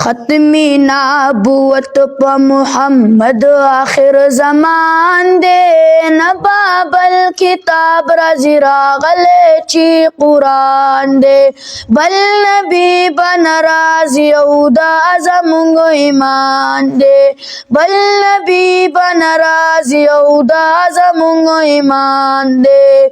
ختمی نبوت پا محمد آخر زمان دے نبابل کتاب رازی راغلے چی قرآن دے بل نبی بن رازی او دا زمونگو ایمان دے بل نبی بن رازی او دا زمونگو ایمان دے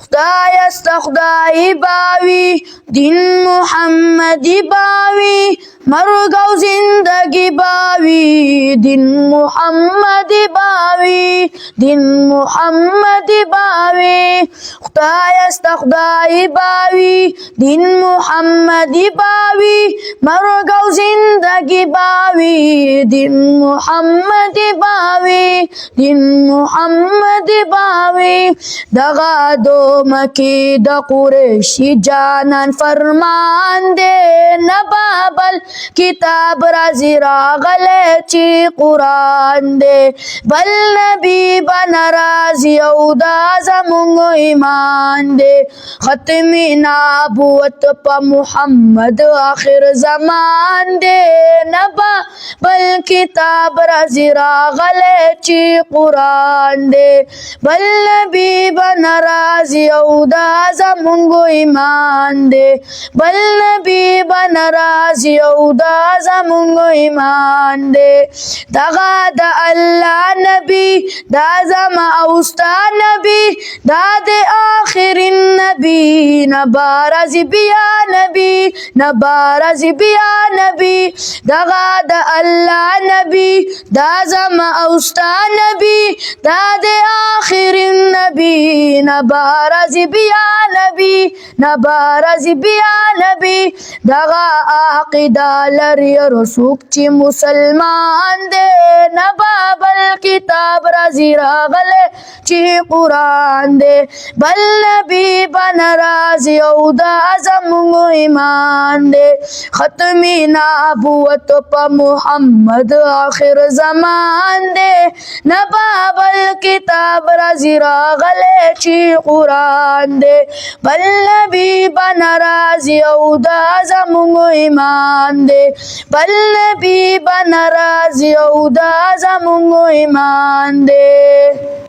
خدای است خدای باوی دین محمدی باوی مرگ و زندگی باوی دین محمدی باوی دین محمدی باوی خدای است خدای باوی دین محمدی باوی مرگ و زندگی باوی دین محمدی باوی دین محمدی باوی دغا دو مکی د قریشی جانان فرمان دے نبابل کتاب رازی راغلے چی قرآن دے بل نبی بن رازی او دا زمونگو ایمان دے ختمی نبوت پا محمد آخر زمان دے نبا بل کتاب رازی راغلے چی قرآن دے بل نبی بن رازی او دا زمونگو ایمان دے بل نبی بن رازی او دا زمونگو ایمان دے دغا دا اللہ نبی دا زم اوستا نبی دا دے آخر نبی نبارزی بیا نبی نبارزی بیا نبی دغا دا اللہ نبی دا زم اوستا نبی دا دے آخر نبی نبارزی بیا نبی نبارزی بیا نبی دغا عقیدہ لري رسوک چی مسلمان دے نبابل کتاب رازی راغلے چی قرآن دے بل نبی بن رازی او دا زمونگو ایمان دے ختمی نبوت پا محمد آخر زمان دے نبابل کتاب رازی راغلے چی قرآن دے بل نبی بن رازی او دا زمونگو ایمان دے بل نبی بن رازی او دا زمونگو ایمان دے